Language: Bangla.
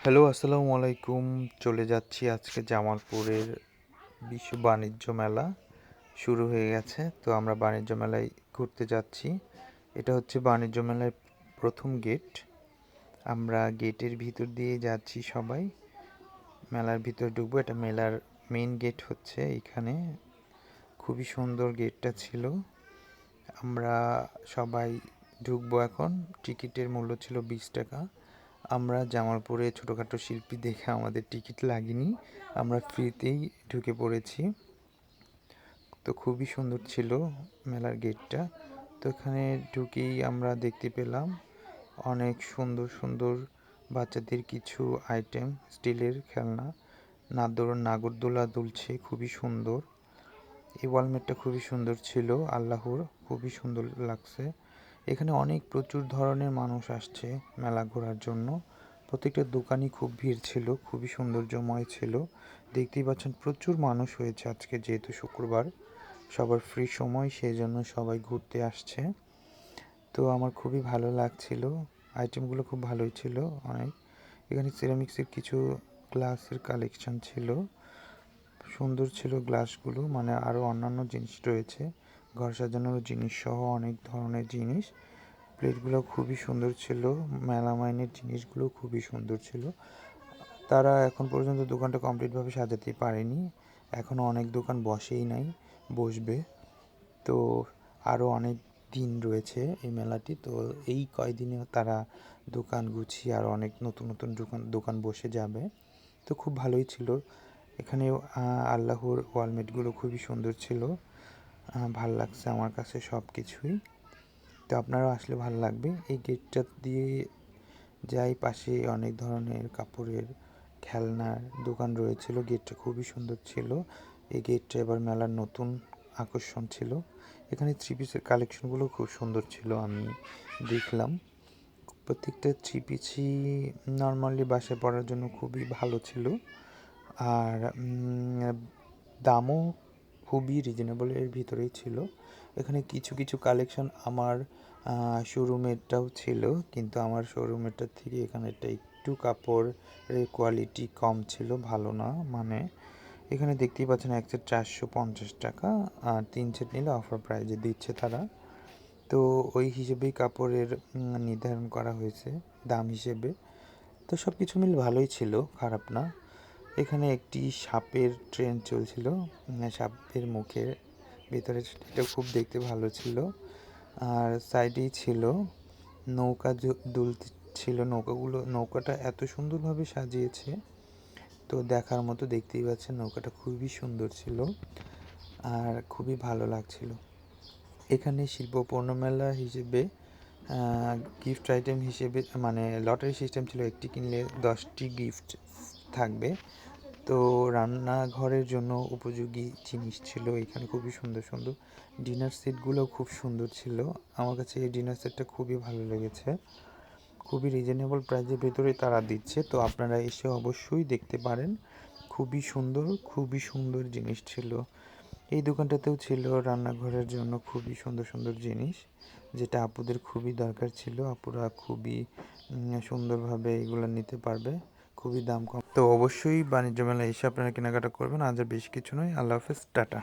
হ্যালো, আসসালামু আলাইকুম। চলে যাচ্ছি আজকে জামালপুরের বিশ্ব বাণিজ্য মেলা শুরু হয়ে গেছে। তো আমরা বাণিজ্য মেলায় ঘুরতে যাচ্ছি। এটা হচ্ছে বাণিজ্য মেলার প্রথম গেট। আমরা গেটের ভিতর দিয়ে যাচ্ছি সবাই। মেলার ভিতর ঢুকবো। এটা মেলার মেইন গেট হচ্ছে এখানে। খুবই সুন্দর গেটটা ছিল। আমরা সবাই ঢুকবো এখন। টিকিটের মূল্য ছিল 20 টাকা। আমরা জামালপুরে ছোটোখাটো শিল্পী দেখে আমাদের টিকিট লাগেনি, আমরা ফ্রিতেই ঢুকে পড়েছি। তো খুবই সুন্দর ছিল মেলার গেটটা। তো এখানে ঢুকেই আমরা দেখতে পেলাম অনেক সুন্দর সুন্দর বাচ্চাদের কিছু আইটেম, স্টিলের খেলনা, নাগরদোলা দুলছে, খুবই সুন্দর। এই ওয়ালমেটটা খুবই সুন্দর ছিল, আল্লাহর খুবই সুন্দর লাগছে। এখানে প্রচুর ধরনের মানুষ আসছে মেলা ঘোরার জন্য। প্রত্যেকটা দোকানই খুব ভিড় ছিল, খুবই সৌন্দর্যময় ছিল। দেখতেই পাচ্ছেন প্রচুর মানুষ হয়েছে আজকে, যেহেতু শুক্রবার সবার ফ্রি সময়, সেই জন্য সবাই ঘুরতে আসছে। তো আমার খুবই ভালো লাগছিল, আইটেমগুলো খুব ভালোই ছিল অনেক। এখানে সিরামিক্সের কিছু গ্লাসের কালেকশন ছিল, সুন্দর ছিল গ্লাসগুলো। মানে আরও অন্যান্য জিনিস রয়েছে, ঘর সাজানোর জিনিস সহ অনেক ধরনের জিনিস। প্লেটগুলো খুবই সুন্দর ছিল, মেলামাইনের জিনিসগুলো খুবই সুন্দর ছিল। তারা এখন পর্যন্ত দোকানটা কমপ্লিটভাবে সাজাতে পারেনি, এখনও অনেক দোকান বসেই নাই, বসবে। তো আরও অনেক দিন রয়েছে এই মেলাটি। তো এই কয়দিনে তারা দোকান গুছিয়ে আরও অনেক নতুন নতুন দোকান বসে যাবে। তো খুব ভালোই ছিল এখানে। আল্লাহর ওয়ালমেটগুলো খুবই সুন্দর ছিল, ভাল লাগছে আমার কাছে সব কিছুই। তো আপনারাও আসলে ভালো লাগবে। এই গেটটা দিয়ে যাই, পাশে অনেক ধরনের কাপড়ের খেলনার দোকান রয়েছিল। গেটটা খুবই সুন্দর ছিল। এই গেটটা এবার মেলার নতুন আকর্ষণ ছিল। এখানে থ্রি পিসের কালেকশনগুলো খুব সুন্দর ছিল, আমি দেখলাম। প্রত্যেকটা থ্রি পিসই নর্মালি বাসায় পরার জন্য খুবই ভালো ছিল, আর দামও খুবই রিজনেবল এর ভিতরেই ছিল। এখানে কিছু কিছু কালেকশন আমার শোরুমেরটাও ছিল, কিন্তু আমার শোরুমেরটার থেকে এখানেরটা একটু কাপড়ের কোয়ালিটি কম ছিল, ভালো না। মানে এখানে দেখতেই পাচ্ছেন এক সেট 450 টাকা, আর 3 সেট নিলে অফার প্রাইজে দিচ্ছে তারা। তো ওই হিসেবেই কাপড়ের নির্ধারণ করা হয়েছে দাম হিসেবে। তো সব কিছু মিলে ভালোই ছিল, খারাপ না। এখানে একটি সাপের ট্রেন চলছিল, সাপের মুখের ভিতরে, এটা খুব দেখতে ভালো ছিল। আর সাইডেই ছিল নৌকা দুলতে ছিল, নৌকাটা এত সুন্দরভাবে সাজিয়েছে, তো দেখার মতো। দেখতেই পাচ্ছেন নৌকাটা খুবই সুন্দর ছিল আর খুবই ভালো লাগছিল। এখানে শিল্পপণ্য মেলা হিসেবে গিফট আইটেম হিসেবে, মানে লটারি সিস্টেম ছিল, একটি কিনলে 10টি গিফট থাকবে। তো রান্নাঘরের জন্য উপযোগী জিনিস ছিল এখানে, খুবই সুন্দর সুন্দর। ডিনার সেটগুলো খুব সুন্দর ছিল, আমার কাছে এই ডিনার সেটটা খুবই ভালো লেগেছে। খুবই রিজনেবল প্রাইসের ভেতরে তারা দিচ্ছে, তো আপনারা এসে অবশ্যই দেখতে পারেন। খুবই সুন্দর জিনিস ছিল। এই দোকানটাতেও ছিল রান্নাঘরের জন্য খুবই সুন্দর সুন্দর জিনিস, যেটা আপুদের খুবই দরকার ছিল। আপুরা খুবই সুন্দরভাবে এগুলো নিতে পারবে, খুবই দাম কম। তো অবশ্যই বাণিজ্য মেলায় এসে আপনারা কেনাকাটা করবেন। আজ আর বেশি কিছু নয়, আল্লাহ হাফেজ, টাটা।